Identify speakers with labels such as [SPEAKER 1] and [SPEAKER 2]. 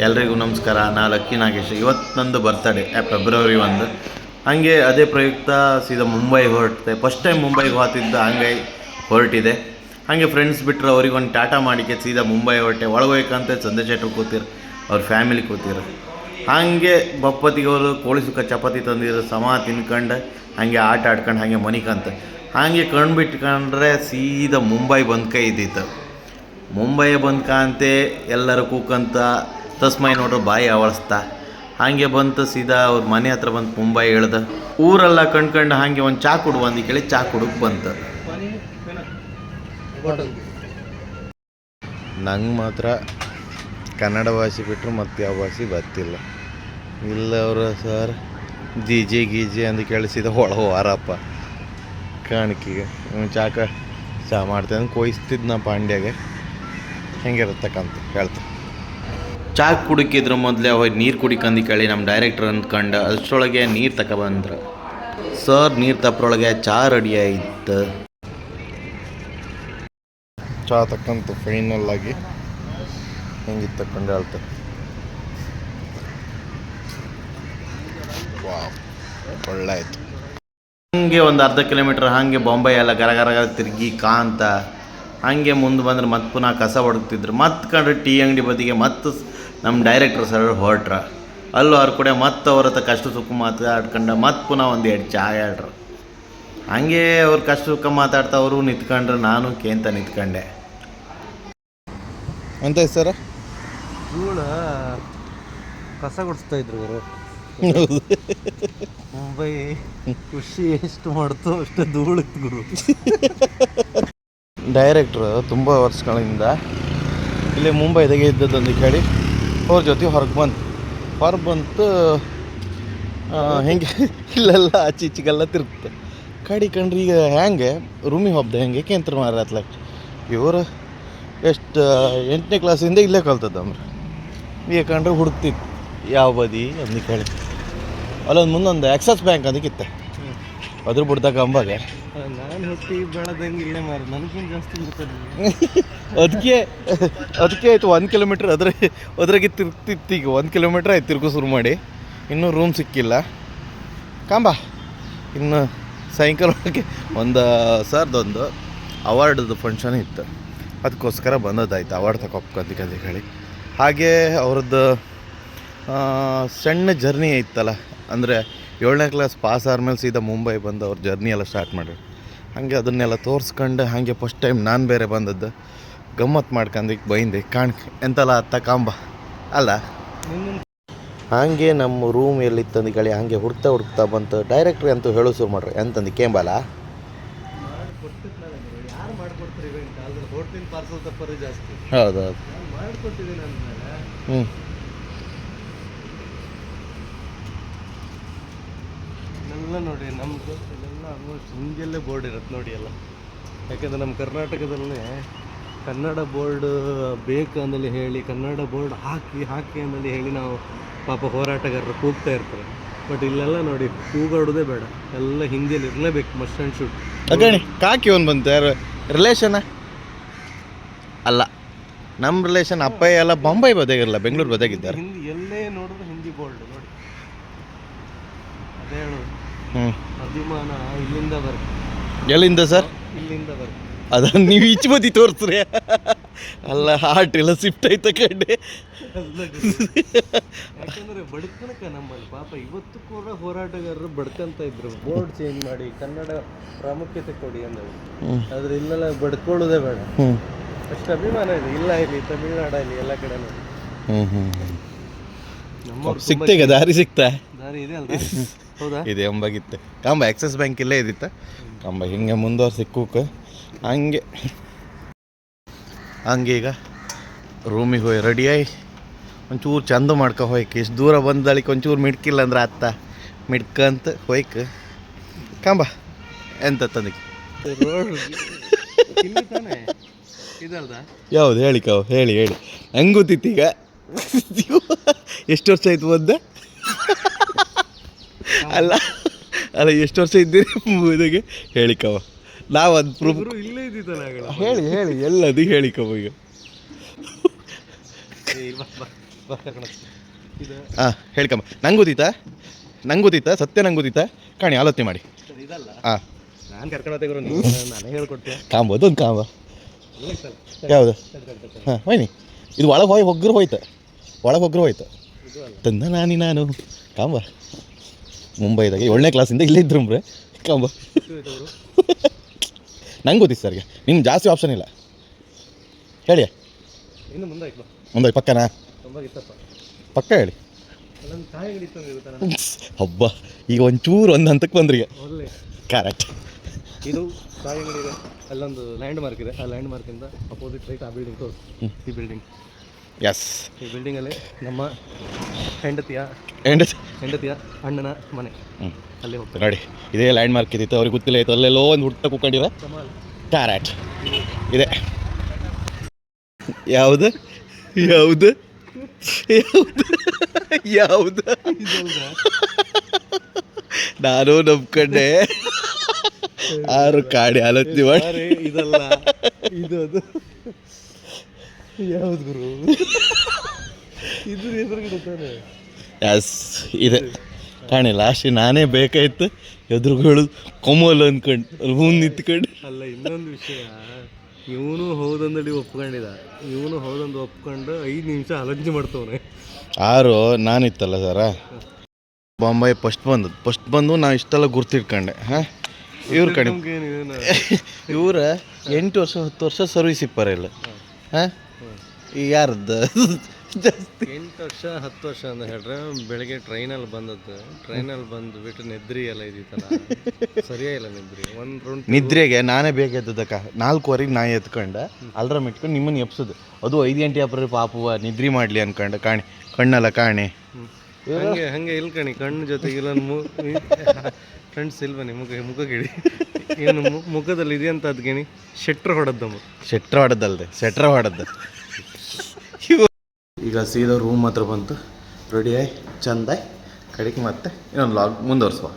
[SPEAKER 1] ಎಲ್ರಿಗೂ ನಮಸ್ಕಾರ. ನಾನು ಲಕ್ಕಿ ನಾಗೇಶ್. ಇವತ್ತು ನಂದು ಬರ್ತಡೇ ಫೆಬ್ರವರಿ 1. ಹಾಗೆ ಅದೇ ಪ್ರಯುಕ್ತ ಸೀದಾ ಮುಂಬೈಗೆ ಹೊರಟಿದೆ. ಫಸ್ಟ್ ಟೈಮ್ ಮುಂಬೈಗೆ ಹೋಗ್ತಿದ್ದ, ಹಂಗೆ ಹೊರಟಿದೆ. ಹಾಗೆ ಫ್ರೆಂಡ್ಸ್ ಬಿಟ್ಟರೆ ಅವ್ರಿಗೆ ಒಂದು ಟಾಟಾ ಮಾಡಿಕೆ ಸೀದಾ ಮುಂಬೈ ಹೊರಟೆ. ಒಳಗೋಯ್ಕಂತ ಚಂದ್ರಶೇಖರ್ ಕೂತಿರು, ಅವ್ರ ಫ್ಯಾಮಿಲಿ ಕೂತಿರು. ಹಾಗೆ ಬಪ್ಪತ್ತಿಗೆ ಅವರು ಕೋಳಿ ಸುಕ್ಕ ಚಪಾತಿ ತಂದಿದ್ರು, ಸಮ ತಿನ್ಕೊಂಡು ಹಾಗೆ ಆಟ ಆಡ್ಕೊಂಡು ಹಾಗೆ ಮನಿಕಂತ ಹಾಗೆ ಕಣ್ಣು ಬಿಟ್ಕೊಂಡ್ರೆ ಸೀದಾ ಮುಂಬೈ ಬಂದು ಕೈ ಇದ್ದಿತ್ತು. ಮುಂಬೈ ಬಂದ್ಕಂತೆ ಎಲ್ಲರೂ ಕೂಕಂತ ತಸ್ಮೈ ನೋಡ್ರು ಬಾಯಿ ಅವಳಿಸ್ತಾ ಹಾಗೆ ಬಂತು. ಸೀದಾ ಅವ್ರ ಮನೆ ಹತ್ರ ಬಂತು, ಮುಂಬೈ ಹೇಳ್ದ. ಊರೆಲ್ಲ ಕಣ್ಕಂಡು ಹಾಗೆ ಒಂದು ಚಾ ಕುಡು ಅಂದು ಕೇಳಿ ಚಾ ಕುಡುಕ್ ಬಂತು. ನಂಗೆ ಮಾತ್ರ ಕನ್ನಡ ಭಾಷೆ ಬಿಟ್ಟರು ಮತ್ತೆ ಯಾವ ಭಾಷೆ ಗೊತ್ತಿಲ್ಲ. ಇಲ್ಲ ಅವರು ಸರ್ ಜಿ ಗೀಜಿ ಅಂದು ಕೇಳಿಸಿದ ವಾರಪ್ಪ ಕಾಣಿಕೆಗೆ ಚಾ ಮಾಡ್ತೇನೆ ಕೊಯ್ಸ್ತಿದ್ದು ಪಾಂಡ್ಯಾಗೆ ಹೆಂಗಿರುತ್ತಕ್ಕಂತ ಹೇಳ್ತಾ. ಚಾ ಕುಡಿಕಿದ್ರು ಮೊದಲೇ ಹೋಗಿ ನೀರು ಕುಡಿಕಂದು ಕೇಳಿ ನಮ್ಮ ಡೈರೆಕ್ಟರ್ ಅಂದ್ಕೊಂಡು ಅಷ್ಟರೊಳಗೆ ನೀರು ತಗೊಬಂದ್ರು. ಸರ್ ನೀರು ತಪ್ಪರೊಳಗೆ ಚಾ ರೆಡಿ ಆಯಿತು. ಚಾ ತಕ್ಕಂತು ಫೈನಲ್ ಆಗಿ ಹೆಂಗಿತ್ತು ತಕ್ಕೊಂಡು ಹೇಳ್ತಾರೆ. ಒಳ್ಳೆ ಆಯಿತು. ಹಂಗೆ ಒಂದು ಅರ್ಧ ಕಿಲೋಮೀಟ್ರ್ ಹಾಗೆ ಬಾಂಬೆ ಎಲ್ಲ ಗರಗರ ತಿರುಗಿ ಕಾಂತ ಹಾಗೆ ಮುಂದೆ ಬಂದ್ರೆ ಮತ್ತೆ ಪುನಃ ಕಸ ಹೊಡ್ತಿದ್ರು. ಮತ್ತೆ ಕಂಡ್ರೆ ಟೀ ಅಂಗಡಿ ಬದಿಗೆ ಮತ್ತೆ ನಮ್ಮ ಡೈರೆಕ್ಟರ್ ಸರ್ ಹೊರಟ್ರ. ಅಲ್ಲೂ ಅವ್ರ ಕೂಡ ಮತ್ತೆ ಅವ್ರ ಹತ್ರ ಕಷ್ಟ ಸುಖ ಮಾತಾಡ್ಕೊಂಡು ಮತ್ತೆ ಪುನಃ ಒಂದು 2 ಚಾ ಹೇಳ್ರು. ಹಾಗೆ ಅವ್ರು ಕಷ್ಟ ಸುಖ ಮಾತಾಡ್ತಾ ಅವರು ನಿಂತ್ಕೊಂಡ್ರೆ ನಾನು ಕೇಂತ ನಿಂತ್ಕೊಂಡೆ. ಅಂತ ಸರ
[SPEAKER 2] ಧೂಳ ಕಸ ಗುಡಿಸ್ತಾ ಇದ್ರು ಅವರು. ಮುಂಬೈ ಖುಷಿ ಎಷ್ಟು ಮಾಡ್ತು ಅಷ್ಟು ಧೂಳಿತ್ತು ಗುರು.
[SPEAKER 1] ಡೈರೆಕ್ಟ್ರು ತುಂಬ ವರ್ಷಗಳಿಂದ ಇಲ್ಲೇ ಮುಂಬೈದಾಗೆ ಇದ್ದದಂದು ಕೇಳಿ ಅವ್ರ ಜೊತೆ ಹೊರಗೆ ಬಂತು ಹೆಂಗೆ ಇಲ್ಲೆಲ್ಲ ಆಚೀಚೆಗೆಲ್ಲ ತಿರುಗುತ್ತೆ ಕಡಿ ಕಂಡ್ರಿ. ಈಗ ಹೆಂಗೆ ರೂಮಿಗೆ ಹೋಗ್ದೆ ಹೆಂಗೆ ಕೇಂದ್ರ ಮಾರಾತ್ಲಾಗ ಇವರು ಎಷ್ಟು 8ನೇ ಕ್ಲಾಸಿಂದ ಇಲ್ಲೇ ಕಲ್ತದ್ದಮ್ರ. ಈಗ ಕಂಡ್ರೆ ಹುಡುಕ್ತಿತ್ತು ಯಾವ ಬದಿ ಅಂದು ಕೇಳಿ. ಅಲ್ಲೊಂದು ಮುಂದೊಂದು ಆಕ್ಸಿಸ್ ಬ್ಯಾಂಕ್ ಅದಕ್ಕಿತ್ತೆ, ಅದ್ರ ಬಿಡ್ದಾಗ ಅಂಬಾಗೆ
[SPEAKER 2] ನಾನು ಹುಟ್ಟಿ ಬೆಳೆದಂಗೆ ಇಲ್ಲೇ ಮಾರಿ ನನಗಿಂತ ಜಾಸ್ತಿ ಇರ್ತದೆ.
[SPEAKER 1] ಅದಕ್ಕೆ ಆಯಿತು 1 ಕಿಲೋಮೀಟ್ರ್ ಅದ್ರಾಗೆ ತಿರ್ಗ್ತಿತ್ತು. ಈಗ 1 ಕಿಲೋಮೀಟ್ರ್ ಆಯ್ತು ತಿರ್ಗೋ ಶುರು ಮಾಡಿ, ಇನ್ನೂ ರೂಮ್ ಸಿಕ್ಕಿಲ್ಲ ಕಾಂಬ. ಇನ್ನು ಸಾಯಂಕಾಲ ಒಳಗೆ ಒಂದು ಸರ್ದೊಂದು ಅವಾರ್ಡ್ದು ಫಂಕ್ಷನ್ ಇತ್ತು, ಅದಕ್ಕೋಸ್ಕರ ಬಂದದ್ದಾಯ್ತು ಅವಾರ್ಡ್ ತಗೊಪ್ಕೊಂತ ಹೇಳಿ. ಹಾಗೆ ಅವ್ರದ್ದು ಸಣ್ಣ ಜರ್ನಿ ಇತ್ತಲ್ಲ, ಅಂದರೆ 7ನೇ ಕ್ಲಾಸ್ ಪಾಸ್ ಆದ್ಮೇಲೆ ಸೀದಾ ಮುಂಬೈ ಬಂದು ಅವ್ರ ಜರ್ನಿ ಎಲ್ಲ ಸ್ಟಾರ್ಟ್ ಮಾಡಿದ್ರು. ಹಾಗೆ ಅದನ್ನೆಲ್ಲ ತೋರಿಸ್ಕೊಂಡು ಹಾಗೆ ಫಸ್ಟ್ ಟೈಮ್ ನಾನು ಬೇರೆ ಬಂದದ್ದು ಗಮ್ಮತ್ತು ಮಾಡ್ಕೊಂಡಕ್ಕೆ ಬೈಂದೆ ಎಂತಲ್ಲ ಕಾಂಬ ಅಲ್ಲ. ಹಾಗೆ ನಮ್ಮ ರೂಮ್ ಎಲ್ಲಿತ್ತಂದು ಹೇಳಿ ಹಾಗೆ ಹುಡುಕ್ತಾ ಬಂತು. ಡೈರೆಕ್ಟ್ರಿ ಅಂತೂ ಹೇಳೋ ಶುರು ಮಾಡ್ರಿ ಎಂತಂದು ಕೇಂಬಲ್ಲ ಹೌದೌದು.
[SPEAKER 2] ಎಲ್ಲ ನೋಡಿ ನಮ್ದು ಇದೆಲ್ಲ ಆಲ್ಮೋಸ್ಟ್ ಹಿಂಗೆಲ್ಲೇ ಬೋರ್ಡ್ ಇರುತ್ತೆ ನೋಡಿ ಎಲ್ಲ. ಯಾಕೆಂದರೆ ನಮ್ಮ ಕರ್ನಾಟಕದಲ್ಲೇ ಕನ್ನಡ ಬೋರ್ಡ್ ಬೇಕು ಅಂದಲ್ಲಿ ಹೇಳಿ ಕನ್ನಡ ಬೋರ್ಡ್ ಹಾಕಿ ಅಂದಲ್ಲಿ ಹೇಳಿ ನಾವು ಪಾಪ ಹೋರಾಟಗಾರರು ಕೂಗ್ತಾ ಇರ್ತಾರೆ. ಬಟ್ ಇಲ್ಲೆಲ್ಲ ನೋಡಿ ಕೂಗಾಡೋದೇ ಬೇಡ, ಎಲ್ಲ ಹಿಂದಿಯಲ್ಲಿ ಇರಲೇಬೇಕು, ಮಸ್ಟ್ ಆ್ಯಂಡ್ ಶುಡ್.
[SPEAKER 1] ಅಗಣಿ ಕಾಕಿ ಒಂದು ಬಂತು ಯಾರು ರಿಲೇಷನ ಅಲ್ಲ, ನಮ್ಮ ರಿಲೇಷನ್ ಅಪ್ಪಯ್ಯ ಎಲ್ಲ ಬಾಂಬೈ ಬದಿಯಾಗಿರಲ್ಲ, ಬೆಂಗಳೂರು ಬದಿಯಾಗಿದ್ದಾರೆ.
[SPEAKER 2] ಹಿಂದಿ ಎಲ್ಲೇ ನೋಡಿದ್ರು ಹಿಂದಿ ಬೋರ್ಡ್ ನೋಡಿ. ಅದೇ ಹೇಳೋದು ಅಭಿಮಾನ ಇಲ್ಲಿಂದ ಬರುತ್ತೆ.
[SPEAKER 1] ಎಲ್ಲಿಂದ ಸರ್?
[SPEAKER 2] ಇಲ್ಲಿಂದ ಬರುತ್ತೆ.
[SPEAKER 1] ಅದನ್ನು ನೀವು ಈಚೆ ಬದಿ ತೋರಿಸ್ರಿ ಅಲ್ಲ, ಹಾರ್ಟ್ ಎಲ್ಲ ಶಿಫ್ಟ್ ಆಯ್ತ ಕಡೆ.
[SPEAKER 2] ಯಾಕಂದರೆ ಬಡ್ಕನಕ ನಮ್ಮಲ್ಲಿ ಪಾಪ ಇವತ್ತು ಕೂಡ ಹೋರಾಟಗಾರರು ಬಡ್ಕಂತ ಇದ್ರು. ಬೋರ್ಡ್ ಚೇಂಜ್ ಮಾಡಿ ಕನ್ನಡ ಪ್ರಾಮುಖ್ಯತೆ ಕೊಡಿ ಅಂದ್ರೆ, ಆದ್ರೆ ಇಲ್ಲೆಲ್ಲ ಬಡ್ಕೊಳ್ಳೋದೇ ಬೇಡ, ಅಷ್ಟು ಅಭಿಮಾನ ಇದೆ. ಇಲ್ಲ ಇಲ್ಲಿ ತಮಿಳ್ನಾಡಲ್ಲಿ ಎಲ್ಲ ಕಡೆ
[SPEAKER 1] ಸಿಗ್ತೇಗ ದಾರಿ ಸಿಗ್ತಾ
[SPEAKER 2] ದಾರಿ ಇದೆ ಅಲ್ಲ. ಹೌದಾ?
[SPEAKER 1] ಇದೆ ಎಂಬಾಗಿತ್ತೆ ಕಾಂಬ ಆಕ್ಸಿಸ್ ಬ್ಯಾಂಕ್ ಇಲ್ಲೇ ಇದಿತ್ತ ಕಾಂಬ ಹಿಂಗೆ ಮುಂದುವರ್ ಸಿಕ್ಕೂಕ ಹಂಗೆ ಈಗ ರೂಮಿಗೆ ಹೋಗಿ ರೆಡಿಯಾಗಿ ಒಂಚೂರು ಚಂದ ಮಾಡ್ಕೊ ಹೋಯ್ಕೆ. ಇಷ್ಟು ದೂರ ಬಂದಳಿಕೆ ಒಂಚೂರು ಮಿಡ್ಕಿಲ್ಲ ಅಂದ್ರೆ ಅತ್ತ ಮಿಡ್ಕಂತ ಹೋಯ್ಕೆ ಕಾಂಬ ಎಂತ ತಂದಕ್ಕೆ ಯಾವುದು ಹೇಳಿ ಕಾವು ಹೇಳಿ ಹೆಂಗೆ ಗೊತ್ತಿತ್ತು ಈಗ? ಎಷ್ಟು ವರ್ಷ ಆಯ್ತು ಬಂದ? ಅಲ್ಲ ಎಷ್ಟು ವರ್ಷ ಇದ್ದೀರಿ ಇದಕ್ಕೆ ಹೇಳಿಕವ. ನಾವು ಅದು ಪ್ರೂಫ್
[SPEAKER 2] ಇಲ್ಲೇ ಇದ್ದಿತ್ತಲ್ಲ
[SPEAKER 1] ಹೇಳಿ ಎಲ್ಲದು ಹೇಳಿಕವ. ಈಗ
[SPEAKER 2] ಇದು
[SPEAKER 1] ಹಾಂ ಹೇಳ್ಕಮ್ಮ. ನಂಗೆ ಗೊತ್ತಿತ್ತಾ ಸತ್ಯ ನಂಗೆ ಗೊತ್ತಿತ್ತಾ ಕಾಣಿ ಆಲೋಚನೆ ಮಾಡಿ.
[SPEAKER 2] ಇದಲ್ಲ,
[SPEAKER 1] ಹಾಂ
[SPEAKER 2] ನಾನು ಕರ್ಕೊಂಡು ಹೋಗ್ತಿದ್ರು ನೀವು ನಾನೇ ಹೇಳ್ಕೊಡ್ತೀನಿ.
[SPEAKER 1] ಕಾಂಬ ಅದೊಂದು ಕಾಂಬ ಯಾವುದು? ಹಾಂ ಹೋಯ್ನಿ ಇದು ಒಳಗೆ ಹೋಯ್ತು
[SPEAKER 2] ಇದು ಅಲ್ಲ,
[SPEAKER 1] ತಂದ ನಾನು ಕಾಂಬ ಮುಂಬೈದಾಗ 7ನೇ ಕ್ಲಾಸಿಂದ ಇಲ್ಲೇ ಇದ್ರು ಕಾಂಬ.
[SPEAKER 2] ಇವರು
[SPEAKER 1] ನಂಗೆ ಗೊತ್ತಿತ್ತು ಸರ್ಗೆ, ನಿಮ್ಗೆ ಜಾಸ್ತಿ ಆಪ್ಷನ್ ಇಲ್ಲ ಹೇಳಿ.
[SPEAKER 2] ಇನ್ನು ಮುಂದೆ ಆಯ್ತು
[SPEAKER 1] ಮುಂದೆ ಪಕ್ಕನಾ?
[SPEAKER 2] ತುಂಬ ಇತ್ತಪ್ಪ.
[SPEAKER 1] ಪಕ್ಕ ಹೇಳಿ.
[SPEAKER 2] ಅಲ್ಲೊಂದು ಕಾಯಿ ಅಂಗಡಿ ಇತ್ತು ಇರುತ್ತಾನೆ.
[SPEAKER 1] ಹಬ್ಬ ಈಗ ಒಂಚೂರು ಒಂದು ಹಂತಕ್ಕೆ ಬಂದ್ರಿ ಈಗ.
[SPEAKER 2] ಒಳ್ಳೆ
[SPEAKER 1] ಕರೆಕ್ಟ್.
[SPEAKER 2] ಇದು ಕಾಯಿ ಅಂಗಡಿ ಇದೆ, ಅಲ್ಲೊಂದು ಲ್ಯಾಂಡ್ ಮಾರ್ಕ್ ಇದೆ. ಆ ಲ್ಯಾಂಡ್ ಮಾರ್ಕಿಂದ ಅಪೋಸಿಟ್ ರೈಟ್ ಆ ಬಿಲ್ಡಿಂಗ್ ತೋರಿಸಿ. ಈ ಬಿಲ್ಡಿಂಗ್,
[SPEAKER 1] ಎಸ್,
[SPEAKER 2] ಈ ಬಿಲ್ಡಿಂಗಲ್ಲಿ ನಮ್ಮ ಹೆಂಡತಿಯ ಅಣ್ಣನ ಮನೆ. ಅಲ್ಲಿ ಹೋಗ್ತಾರೆ
[SPEAKER 1] ನೋಡಿ ಇದೇ ಲ್ಯಾಂಡ್ ಮಾರ್ಕ್ ಇದ್ದಿತ್ತು, ಅವ್ರಿಗೆ ಗೊತ್ತಿಲ್ಲ ಇತ್ತು, ಅಲ್ಲೆಲ್ಲೋ ಒಂದು ಹುಟ್ಟ ಕೂಕೊಂಡಿರ.
[SPEAKER 2] ಕಮಾಲ್.
[SPEAKER 1] ಕರೆಕ್ಟ್ ಇದೆ. ಯಾವುದು ಯಾವುದು ಯಾವುದು ಯಾವುದು ನಾನು ನಂಬ್ಕೊಂಡೆ. 6 ಕಾಡಿ ಆಲೋಚನೆ ಮಾಡಿ.
[SPEAKER 2] ಅರೆ ಇದಲ್ಲ, ಇದು ಅದು ಯಾವ್ದು ಗುರು? ಇದ್ರ ಹೆಸರು ತಾನೆ.
[SPEAKER 1] ಎಸ್ ಇದೆ ಕಾಣಿ. ಲಾಸ್ಟ್ ನಾನೇ ಬೇಕಾಯ್ತು ಎದುರುಗಳು ಕೊಮ್ಮಲ್ ಅಂದ್ಕೊಂಡು ಅಲ್ಲಿ ಮುಂದೆ ನಿಂತ್ಕೊಂಡು.
[SPEAKER 2] ಅಲ್ಲ, ಇನ್ನೊಂದು ವಿಷಯ, ಇವನು ಹೌದಂದಡಿ ಒಪ್ಕೊಂಡಿದ್ದ. ಇವನು ಹೌದಂದು ಒಪ್ಕೊಂಡು 5 ನಿಮಿಷ ಆಲೋಚನೆ ಮಾಡ್ತವನೆ.
[SPEAKER 1] 6 ನಾನಿತ್ತಲ್ಲ ಸರ, ಬಾಂಬೆ ಫಸ್ಟ್ ಬಂದು ನಾ ಇಷ್ಟೆಲ್ಲ ಗುರ್ತಿಟ್ಕೊಂಡೆ. ಹಾಂ ಇವ್ರು ಕಣಿ ಇವ್ರ 8 ವರ್ಷ 10 ವರ್ಷ ಸರ್ವಿಸ್ ಇಪ್ಪಾರಿಲ್ಲ. ಹಾಂ ಈಗ ಯಾರದ್ದು ಜಾಸ್ತಿ
[SPEAKER 2] 8 ವರ್ಷ 10 ವರ್ಷ ಅಂತ ಹೇಳ್ರೆ ಬೆಳಗ್ಗೆ ಟ್ರೈನಲ್ಲಿ ಬಂದುಬಿಟ್ಟು ನಿದ್ರಿ ಎಲ್ಲ ಇದ್ದಿತ್ತಲ್ಲ, ಸರಿಯೇ ಇಲ್ಲ ನಿದ್ರಿ. ಒಂದು ರೌಂಡ್
[SPEAKER 1] ನಿದ್ರೆಗೆ ನಾನೇ ಬೇಕೆದ್ದಕ್ಕ 4 ನಾಯಿ ಎತ್ಕೊಂಡು ಅಲ್ರಾಮ್ ಇಟ್ಕೊಂಡು ನಿಮ್ಮನ್ನು ಎಪ್ಸೋದು. ಅದು 5 ಗಂಟೆ ಅಪ್ರ ಪಾಪುವ ನಿದ್ರಿ ಮಾಡಲಿ ಅನ್ಕೊಂಡು ಕಾಣಿ ಕಣ್ಣಲ್ಲ ಕಾಣಿ.
[SPEAKER 2] ಹಂಗೆ ಇಲ್ಲ ಕಣಿ, ಕಣ್ಣು ಜೊತೆಗೆ ಇಲ್ಲ ಫ್ರೆಂಡ್ಸ್ ಇಲ್ವ ಮುಖ ಗಿಡಿ ಏನು ಮುಖದಲ್ಲಿ ಇದೆಯಂತ ಅದ್ಗೇನಿ ಶೆಟ್ರ್ ಹೊಡದ್ದಮ್ಮ.
[SPEAKER 1] ಶೆಟ್ರ ಹೊಡೆದ್ದು. ಈಗ ಸೀದಾ ರೂಮ್ ಹತ್ರ ಬಂತು, ರೆಡಿಯಾಗಿ ಚಂದಾಗಿ ಕಡೆಗೆ ಮತ್ತೆ ಇನ್ನೊಂದು ಲಾಗ್ ಮುಂದುವರ್ಸುವ.